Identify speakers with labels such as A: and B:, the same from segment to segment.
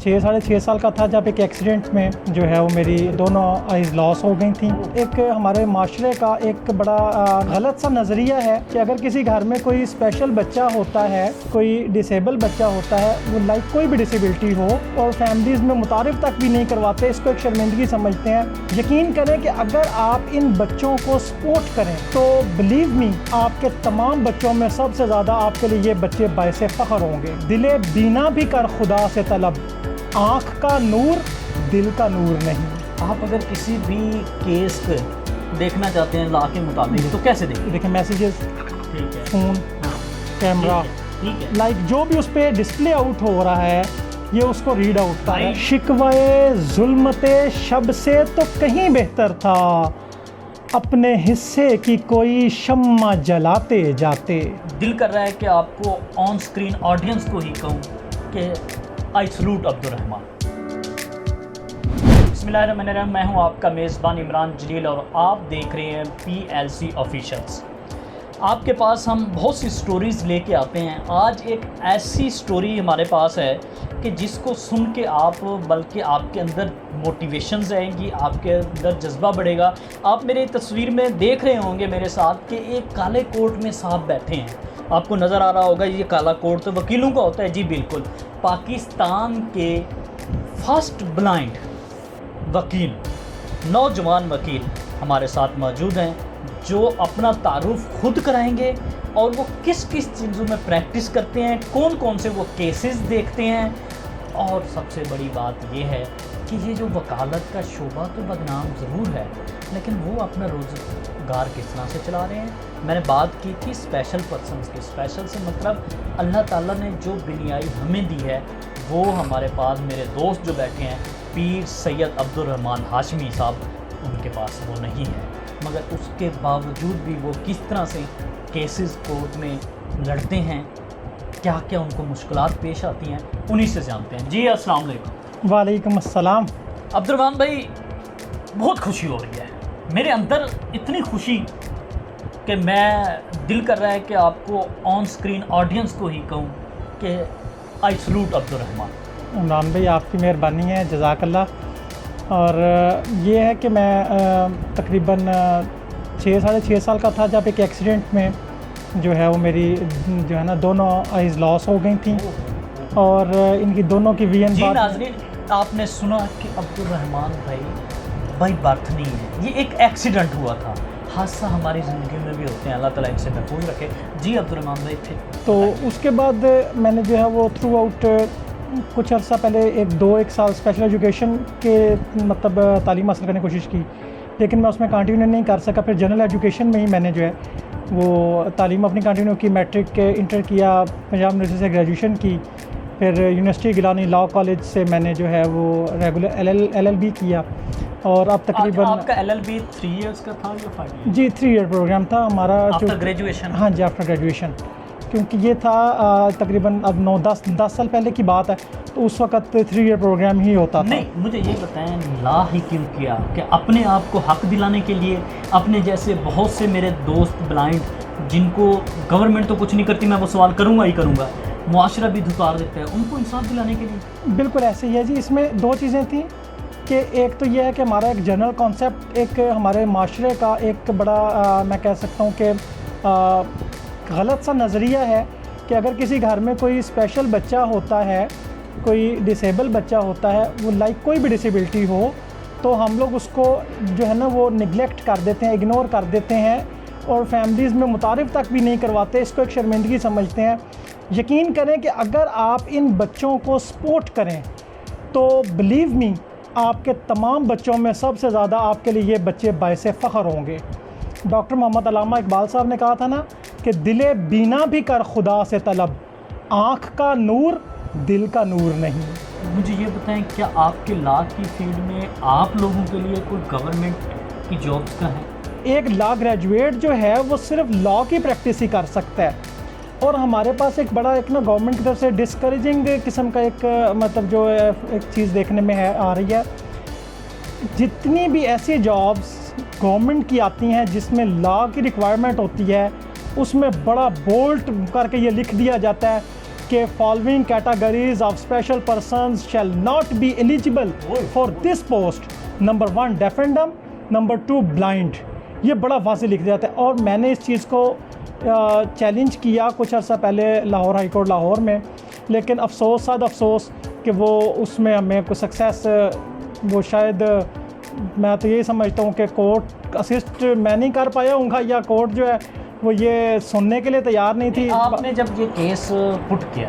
A: 6 साल का था जब एक एक्सीडेंट में जो है वो मेरी दोनों आइज़ लॉस हो गई थी। एक हमारे माशरे का एक बड़ा गलत सा नज़रिया है कि अगर किसी घर में कोई स्पेशल बच्चा होता है, कोई डिसेबल बच्चा होता है, वो लाइक कोई भी डिसेबिलिटी हो, और फैमिलीज़ में मुतारिफ तक भी नहीं करवाते, इसको एक शर्मिंदगी समझते हैं। यकीन करें कि अगर आप इन बच्चों को सपोर्ट करें तो बिलीव मी, आपके तमाम बच्चों में सबसे ज़्यादा आपके लिए ये बच्चे बाइसे फ़ख्र होंगे। दिले बीना भी कर खुदा से तलब, आँख का नूर दिल का नूर नहीं।
B: आप अगर किसी भी केस को देखना चाहते हैं लॉ के मुताबिक तो कैसे देखें?
A: देखिए मैसेजेस,
B: ठीक है,
A: फ़ोन, कैमरा,
B: ठीक है।
A: लाइक जो भी उस पर डिस्प्ले आउट हो रहा है ये उसको रीड आउट कर रहा है।
B: Right.
A: शिकवाए जुल्मते शब से तो कहीं बेहतर था, अपने हिस्से की कोई शम्मा जलाते जाते।
B: दिल कर रहा है कि आपको ऑन स्क्रीन ऑडियंस को ही कहूँ कि आई सलूट अब्दुल रहमान। बिस्मिल्लाहिर्रहमानिर्रहीम, मैं हूँ आपका मेज़बान इमरान जलील और आप देख रहे हैं PLC ऑफिशियल्स। आपके पास हम बहुत सी स्टोरीज़ लेके आते हैं। आज एक ऐसी स्टोरी हमारे पास है कि जिसको सुन के आप, बल्कि आपके अंदर मोटिवेशंस आएंगी, आपके अंदर जज्बा बढ़ेगा। आप मेरी तस्वीर में देख रहे होंगे मेरे साथ कि एक काले कोट में साहब बैठे हैं। आपको नज़र आ रहा होगा ये काला कोट तो वकीलों का होता है। जी बिल्कुल, पाकिस्तान के फर्स्ट ब्लाइंड वकील, नौजवान वकील हमारे साथ मौजूद हैं जो अपना तारुफ खुद कराएंगे और वो किस किस चीज़ों में प्रैक्टिस करते हैं, कौन कौन से वो केसेस देखते हैं। और सबसे बड़ी बात ये है कि ये जो वकालत का शोबा तो बदनाम ज़रूर है, लेकिन वो अपना रोज़गार किस तरह से चला रहे हैं। मैंने बात की थी स्पेशल पर्सनस की। स्पेशल से मतलब अल्लाह ताला ने जो बिनियाई हमें दी है वो हमारे पास मेरे दोस्त जो बैठे हैं पीर सैयद अब्दुल रहमान हाशमी साहब, उनके पास वो नहीं है। मगर उसके बावजूद भी वो किस तरह से केसेस कोर्ट में लड़ते हैं, क्या क्या उनको मुश्किलात पेश आती हैं, उन्हीं से जानते हैं। जी अस्सलाम वालेकुम।
A: वालेकुम अस्सलाम।
B: अब्दुल रहमान भाई, बहुत खुशी हो रही है मेरे अंदर, इतनी खुशी कि मैं दिल कर रहा है कि आपको ऑन स्क्रीन ऑडियंस को ही कहूँ कि आई सलूट अब्दुल रहमान।
A: इमरान भाई आपकी मेहरबानी है, जज़ाकल्लाह। और ये है कि मैं तकरीबन 6 साल का था जब एक एक्सीडेंट में जो है वो मेरी जो है ना दोनों आइज़ लॉस हो गई थी, और इनकी दोनों की वीएन
B: जी
A: बाद
B: नाज़रीन, आपने सुना कि अब्दुल रहमान भाई बाई बर्थ नहीं है, ये एक एक्सीडेंट हुआ था। हादसा हमारी ज़िंदगी में भी होते हैं, अल्लाह ताला इनसे महफूज रखे। जी अब्दुल रहमान भाई थे
A: तो उसके बाद मैंने जो है वो थ्रू आउट कुछ अर्सा पहले एक साल स्पेशल एजुकेशन के मतलब तालीम हासिल करने की कोशिश की, लेकिन मैं उसमें कंटिन्यू नहीं कर सका। फिर जनरल एजुकेशन में ही मैंने जो है वो तालीम अपनी कंटिन्यू की। मैट्रिक के इंटर किया, पंजाब यूनिवर्सिटी से ग्रेजुएशन की, फिर यूनिवर्सिटी गिलानी लॉ कॉलेज से मैंने जो है वो रेगुलर LLB किया, और अब तकरीबन
B: आपका LLB 3 इयर्स का था या 5 ईयर?
A: जी 3 ईयर प्रोग्राम था हमारा
B: आफ्टर ग्रेजुएशन।
A: हाँ जी, आफ्टर ग्रेजुएशन, क्योंकि ये था तकरीबन अब 9-10 साल पहले की बात है, तो उस वक्त 3 ईयर प्रोग्राम ही होता था।
B: नहीं, मुझे ये बताएं लॉ ही क्यों किया? कि अपने आप को हक दिलाने के लिए? अपने जैसे बहुत से मेरे दोस्त ब्लाइंड जिनको गवर्नमेंट तो कुछ नहीं करती, मैं वो सवाल करूँगा ही करूँगा, मुआशरा भी धुकार देता है, उनको इंसाफ दिलाने के लिए?
A: बिल्कुल ऐसे ही है जी। इसमें दो चीज़ें थी कि एक तो ये है कि हमारा एक जनरल कॉन्सेप्ट, एक हमारे माशरे का एक बड़ा मैं कह सकता हूँ कि गलत सा नज़रिया है कि अगर किसी घर में कोई स्पेशल बच्चा होता है, कोई डिसेबल बच्चा होता है, वो लाइक कोई भी डिसेबिलिटी हो, तो हम लोग उसको जो है ना वो निगलेक्ट कर देते हैं, इग्नोर कर देते हैं, और फैमिलीज़ में मुतारिफ तक भी नहीं करवाते, इसको एक शर्मिंदगी समझते हैं। यकीन करें कि अगर आप इन बच्चों को सपोर्ट करें तो बिलीव मी, आपके तमाम बच्चों में सबसे ज़्यादा आपके लिए ये बच्चे बाइसे फ़ख्र होंगे। डॉक्टर मोहम्मद अल्लामा इकबाल साहब ने कहा था ना कि दिले बीना भी कर खुदा से तलब, आँख का नूर दिल का नूर नहीं।
B: मुझे ये बताएं, क्या आपके लॉ की फील्ड में आप लोगों के लिए कोई गवर्नमेंट की जॉब्स का है?
A: एक लॉ ग्रेजुएट जो है वो सिर्फ लॉ की प्रैक्टिस ही कर सकता है, और हमारे पास एक बड़ा एक ना गवर्नमेंट की तरफ से डिस्करेजिंग किस्म का एक मतलब जो है एक चीज़ देखने में है आ रही है। जितनी भी ऐसी जॉब्स गवर्नमेंट की आती हैं जिसमें लॉ की रिक्वायरमेंट होती है, उसमें बड़ा बोल्ड करके ये लिख दिया जाता है कि following categories of special persons shall not be eligible for this post. Number 1 deaf and डम, नंबर 2 ब्लाइंड। ये बड़ा वाज़ेह लिख दिया जाता है। और मैंने इस चीज़ को चैलेंज किया कुछ अर्सा पहले लाहौर हाई कोर्ट लाहौर में, लेकिन अफसोस साद अफसोस कि वो उसमें हमें कोई सक्सेस वो शायद मैं तो यही समझता हूँ कि कोर्ट असिस्ट मैं नहीं कर पाया हूँ या कोर्ट जो है वो ये सुनने के लिए तैयार नहीं थी।
B: आपने जब ये केस पुट किया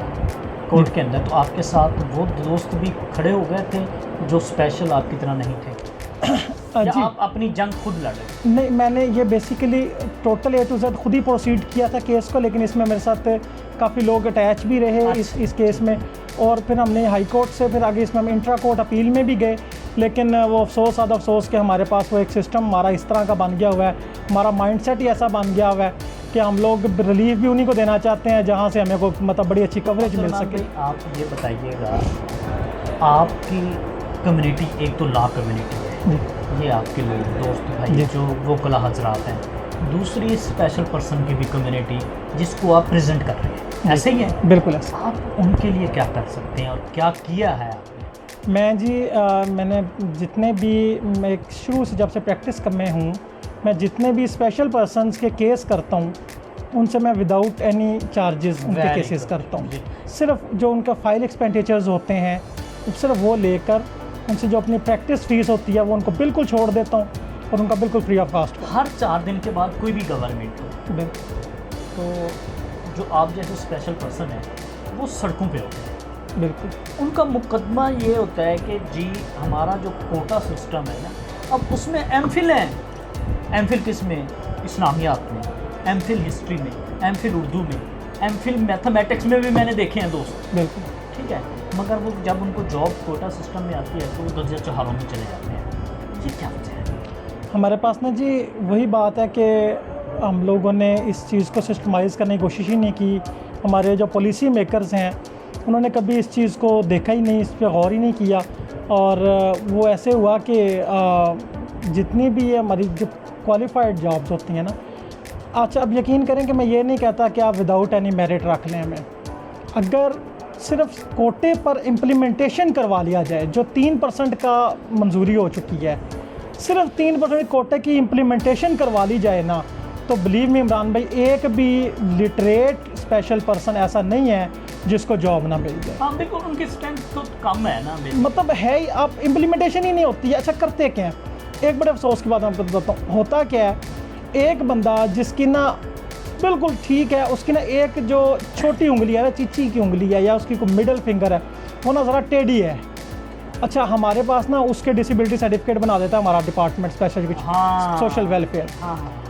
B: कोर्ट के अंदर तो आपके साथ वो दोस्त भी खड़े हो गए थे जो स्पेशल आपकी तरह नहीं थे या
A: जी
B: आप अपनी जंग खुद लड़े?
A: नहीं, मैंने ये basically total A to Z खुद ही प्रोसीड किया था केस को, लेकिन इसमें मेरे साथ काफ़ी लोग अटैच भी रहे इस केस में। और फिर हमने हाई कोर्ट से फिर आगे इसमें हम इंट्रा कोर्ट अपील में भी गए, लेकिन वो अफसोस आधा अफसोस कि हमारे पास वो एक सिस्टम हमारा इस तरह का बन गया हुआ है, हमारा माइंडसेट ही ऐसा बन गया हुआ है कि हम लोग रिलीफ भी उन्हीं को देना चाहते हैं जहाँ से हमें को मतलब बड़ी अच्छी कवरेज मिल सके।
B: आप ये बताइएगा, आपकी कम्युनिटी एक तो ला कम्युनिटी है, ये आपके लोग दोस्त भाई जो वो कला हजरात हैं, दूसरी स्पेशल पर्सन की भी कम्युनिटी जिसको आप प्रेजेंट कर रहे हैं, ऐसे ही है?
A: बिल्कुल ऐसा।
B: आप उनके लिए क्या कर सकते हैं और क्या किया है आपने?
A: मैं जी मैंने जितने भी मैं शुरू से जब से प्रैक्टिस कर में हूँ, मैं जितने भी स्पेशल पर्सन्स के केस करता हूँ उनसे मैं विदाउट एनी चार्जेस उनके केसेस करता हूँ। सिर्फ जो उनका फाइल एक्सपेंडिचर्स होते हैं सिर्फ वो लेकर उनसे जो अपनी प्रैक्टिस फ़ीस होती है वो उनको बिल्कुल छोड़ देता हूँ और उनका बिल्कुल फ्री ऑफ कॉस्ट।
B: हर 4 दिन के बाद कोई भी गवर्नमेंट हो तो जो आप जैसे स्पेशल पर्सन है वो सड़कों पे होते हैं,
A: बिल्कुल
B: उनका मुकदमा ये होता है कि जी हमारा जो कोटा सिस्टम है ना, अब उसमें एमफिल है, एमफिल किस में? इस्लामियात में, एमफिल हिस्ट्री में, एमफिल उर्दू में, एमफिल मैथमेटिक्स में भी मैंने देखे हैं दोस्त,
A: बिल्कुल
B: ठीक है। मगर वो जब उनको जॉब कोटा सिस्टम में आती है तो वो दर्जा चौहारों में चले जाते हैं। ये क्या वजह है?
A: हमारे पास ना जी वही बात है कि हम लोगों ने इस चीज़ को सिस्टमाइज़ करने की कोशिश ही नहीं की। हमारे जो पॉलिसी मेकर्स हैं उन्होंने कभी इस चीज़ को देखा ही नहीं, इस पर गौर ही नहीं किया, और वो ऐसे हुआ कि जितनी भी हमारी जो क्वालिफाइड जॉब्स होती हैं ना, अच्छा अब यकीन करें कि मैं ये नहीं कहता कि आप विदाउट एनी मेरिट रख लें हमें, अगर सिर्फ कोटे पर इम्प्लीमेंटेशन करवा लिया जाए जो 3% का मंजूरी हो चुकी है, सिर्फ 3% कोटे की इम्प्लीमेंटेशन करवा ली जाए ना, तो बिलीव मी इमरान भाई एक भी लिटरेट स्पेशल पर्सन ऐसा नहीं है जिसको जॉब ना मिल जाए।
B: हाँ बिल्कुल, उनकी स्ट्रेंथ तो कम है ना,
A: मतलब है ही, आप इम्प्लीमेंटेशन ही नहीं होती है। अच्छा करते क्या है, एक बड़े अफसोस की बात मैं आपको बताता हूँ, होता क्या है, एक बंदा जिसकी ना बिल्कुल ठीक है, उसकी ना एक जो छोटी उंगली है ना, चीची की उंगली है या उसकी कोई मिडल फिंगर है वो ना ज़रा टेढ़ी है, अच्छा हमारे पास ना उसके डिसेबिलिटी सर्टिफिकेट बना देता है हमारा डिपार्टमेंट स्पेशल सोशल वेलफेयर।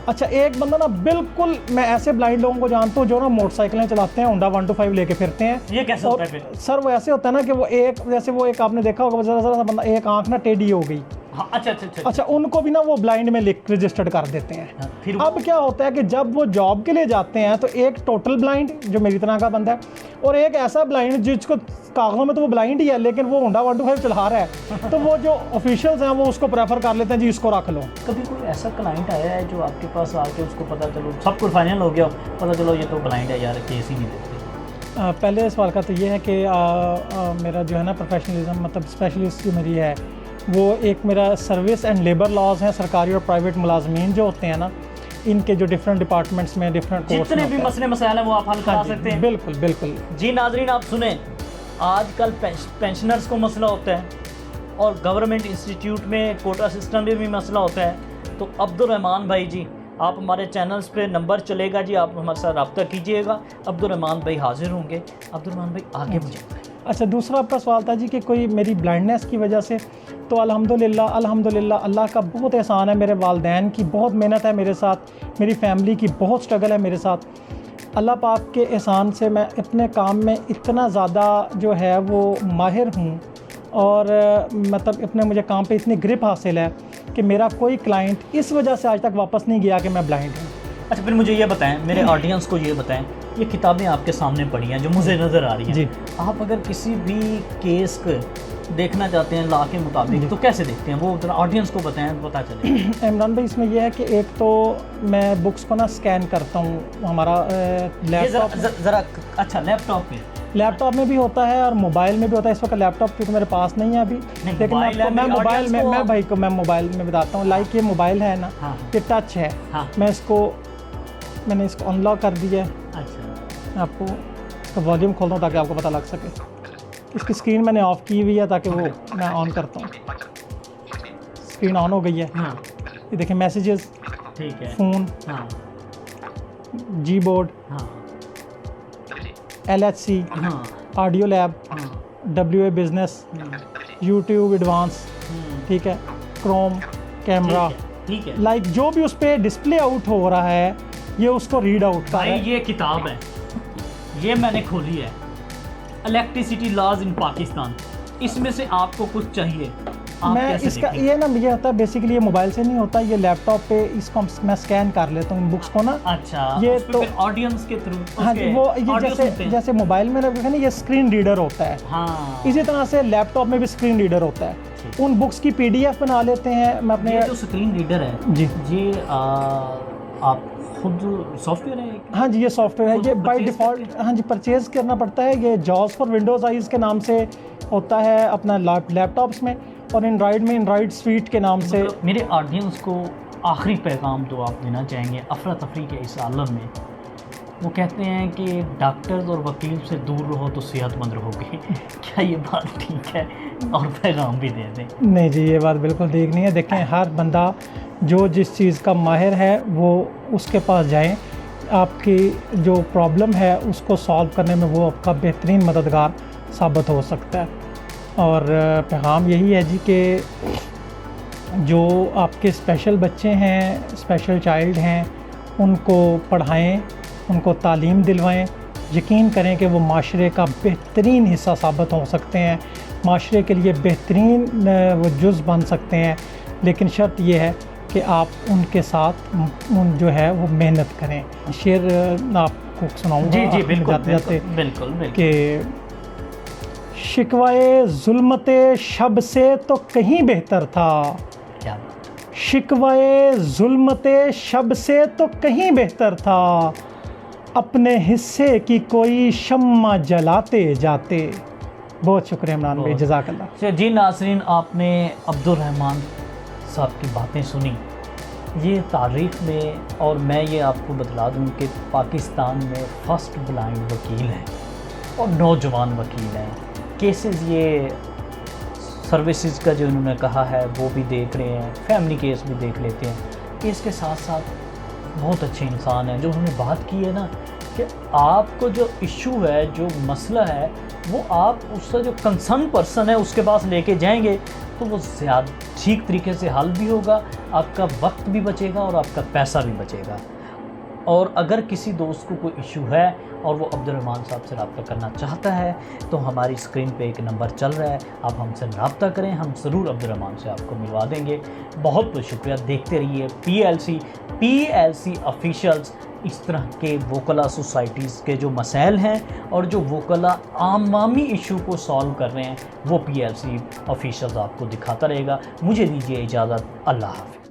A: अच्छा एक बंदा ना बिल्कुल, मैं ऐसे ब्लाइंड लोगों को जानता हूँ जो ना मोटरसाइकिलें चलाते हैं, होंडा 125 लेके फिरते हैं।
B: ये कैसे होता है फिर?
A: सर वो ऐसे होता है ना कि वो एक जैसे वो एक आपने देखा होगा ज़रा सा बंदा एक आँख ना टेढ़ी हो गई,
B: हाँ, अच्छा
A: उनको भी ना वो ब्लाइंड में लिख रजिस्टर्ड कर देते हैं।
B: हाँ, फिर
A: अब क्या होता है कि जब वो जॉब के लिए जाते हैं तो एक टोटल ब्लाइंड जो मेरी तरह का बंदा है और एक ऐसा ब्लाइंड जिसको कागजों में तो वो ब्लाइंड ही है लेकिन वो होंडा 125 चला रहा है, तो वो जो ऑफिशियल्स हैं वो उसको प्रेफर कर लेते हैं जी इसको रख लो।
B: कभी कोई ऐसा क्लाइंट आया है जो आपके पास आके उसको पता चलो सब कुछ फाइनल हो गया, पता चलो ये तो ब्लाइंड है यार, केस ही नहीं देते?
A: पहले सवाल का तो ये है कि मेरा जो है ना प्रोफेशनलिज्म मतलब स्पेशलिस्ट जो मेरी है वो एक मेरा सर्विस एंड लेबर लॉज हैं, सरकारी और प्राइवेट मुलाजमीन जो होते हैं ना, इनके जो डिफरेंट डिपार्टमेंट्स में डिफरेंट
B: जितने भी मसले मसाइल हैं वो आप हल करा सकते हैं।
A: बिल्कुल बिल्कुल
B: जी नाजरीन आप सुने, आजकल पेंशनर्स को मसला होता है और गवर्नमेंट इंस्टीट्यूट में कोटा सिस्टम में भी मसला होता है, तो अब्दुर्रहमान भाई जी आप हमारे चैनल्स पे नंबर चलेगा जी, आप हमारे साथ रब्ता कीजिएगा, अब्दुर्रहमान भाई हाजिर होंगे। अब्दुर्रहमान भाई आगे मुझे
A: अच्छा दूसरा आपका सवाल था जी कि कोई मेरी ब्लाइंडनेस की वजह से, तो अल्हम्दुलिल्लाह अल्लाह का बहुत एहसान है, मेरे वालिदैन की बहुत मेहनत है मेरे साथ, मेरी फैमिली की बहुत स्ट्रगल है मेरे साथ। अल्लाह पाक के एहसान से मैं अपने काम में इतना ज़्यादा जो है वो माहिर हूँ और मतलब अपने मुझे काम पे इतनी ग्रिप हासिल है कि मेरा कोई क्लाइंट इस वजह से आज तक वापस नहीं गया कि मैं ब्लाइंड हूँ।
B: अच्छा फिर मुझे ये बताएं, मेरे ऑडियंस को ये बताएं, ये किताबें आपके सामने पड़ी हैं जो मुझे नज़र आ रही हैं जी, आप अगर किसी भी केस को देखना चाहते हैं लॉ के मुताबिक तो कैसे देखते हैं वो ऑडियंस को बताएं, पता चले।
A: इमरान भाई इसमें यह है कि एक तो मैं बुक्स को ना स्कैन करता हूँ हमारा लैपटॉप
B: ज़रा अच्छा लैपटॉप पे
A: लैपटॉप में भी होता है और मोबाइल में भी होता है। इस वक्त लैपटॉप क्योंकि मेरे पास नहीं है अभी, लेकिन मैं मोबाइल में, मैं भाई को मैं मोबाइल में बताता हूँ। लाइक ये मोबाइल है ना, ये टच है, मैंने इसको अनलॉक कर दिया है। अच्छा, आपको इसका वॉल्यूम खोलता हूँ ताकि आपको पता लग सके। इसकी स्क्रीन मैंने ऑफ़ की हुई है ताकि वो मैं ऑन करता हूँ। स्क्रीन ऑन हो गई है। ये देखिए मैसेजेस,
B: ठीक है,
A: phone, G board, LHC, audio lab, WA business, YouTube advance, ठीक है, क्रोम, कैमरा,
B: ठीक है।
A: लाइक जो भी उस पर डिस्प्ले आउट हो रहा है ये उसको रीड आउट कर रहा है।
B: ये किताब है, ये मैंने खोली है, इलेक्ट्रिसिटी लॉज इन पाकिस्तान। इसमें से आपको कुछ चाहिए, आप
A: मैं
B: कैसे
A: इसका
B: देखेंगे?
A: ये ना ये होता है बेसिकली, ये मोबाइल से नहीं होता, ये लैपटॉप पे इसको मैं स्कैन कर लेता हूँ इन बुक्स को ना।
B: अच्छा,
A: ये
B: उस पे
A: तो
B: फिर ऑडियंस के थ्रू,
A: हाँ जी, वो ये जैसे मोबाइल में रखा है ना, ये स्क्रीन रीडर होता है।
B: हाँ,
A: इसी तरह से लैपटॉप में भी स्क्रीन रीडर होता है। उन बुक्स की PDF बना लेते हैं। मैं अपने
B: ये जो स्क्रीन रीडर है
A: जी,
B: ये आप खुद सॉफ्टवेयर है?
A: हाँ जी, ये सॉफ्टवेयर है, ये बाय
B: purchase
A: डिफ़ॉल्ट हाँ जी परचेज़ करना पड़ता है। ये जॉस फॉर विंडोज़ आइज़ के नाम से होता है अपना लैपटॉप्स में, और एंड्रॉइड में एंड्रॉइड स्वीट के नाम से।
B: मेरे ऑडियंस को आखिरी पैगाम तो आप देना चाहेंगे अफरा तफरी के इस आलम में? वो कहते हैं कि डॉक्टर्स और वकील से दूर रहो तो सेहतमंद रहोगे। क्या ये बात ठीक है? और पैगाम भी दे दें।
A: नहीं जी, ये बात बिल्कुल ठीक नहीं है। देखें, हर बंदा जो जिस चीज़ का माहिर है वो उसके पास जाएं। आपकी जो प्रॉब्लम है उसको सॉल्व करने में वो आपका बेहतरीन मददगार साबित हो सकता है। और पैगाम यही है जी कि जो आपके स्पेशल बच्चे हैं, स्पेशल चाइल्ड हैं, उनको पढ़ाएं, उनको तालीम दिलवाएं। यकीन करें कि वो माशरे का बेहतरीन हिस्सा साबित हो सकते हैं, माशरे के लिए बेहतरीन वो जुज़ बन सकते हैं। लेकिन शर्त ये है कि आप उनके साथ उन जो है वो मेहनत करें। शेर आपको सुनाऊंगा
B: जी जी बिल्कुल,
A: जाते जाते
B: बिल्कुल बिल्कुल।
A: कि शिकवाए ज़ुल्मते शब से तो कहीं बेहतर था,
B: क्या
A: शिकवाए ज़ुल्मते शब से तो कहीं बेहतर था, अपने हिस्से की कोई शम्मा जलाते जाते। बहुत शुक्रिया इमरान भाई, जज़ाकल्लाह।
B: जी नाज़रीन, आपने अब्दुल रहमान साहब की बातें सुनी। ये तारीख़ में, और मैं ये आपको बतला दूं कि पाकिस्तान में फ़र्स्ट ब्लाइंड वकील हैं और नौजवान वकील हैं। केसेस ये सर्विसेज का जो उन्होंने कहा है वो भी देख रहे हैं, फैमिली केस भी देख लेते हैं। केस के साथ साथ बहुत अच्छे इंसान हैं। जो उन्होंने बात की है ना कि आपको जो इशू है, जो मसला है, वो आप उसका जो कंसर्न पर्सन है उसके पास लेके जाएंगे तो वो ज़्यादा ठीक तरीके से हल भी होगा, आपका वक्त भी बचेगा और आपका पैसा भी बचेगा। और अगर किसी दोस्त को कोई इशू है और वो अब्दुल रहमान साहब से रब्ता करना चाहता है तो हमारी स्क्रीन पे एक नंबर चल रहा है, आप हमसे रब्ता करें, हम ज़रूर अब्दुल रहमान से आपको मिलवा देंगे। बहुत बहुत शुक्रिया। देखते रहिए PLC ऑफिशियल्स। इस तरह के वोकला सोसाइटीज़ के जो मसाइल हैं और जो वोकला आवामी इशू को सॉल्व कर रहे हैं वो PLC ऑफिशियल्स आपको दिखाता रहेगा। मुझे दीजिए इजाज़त। अल्लाह हाफ़िज़।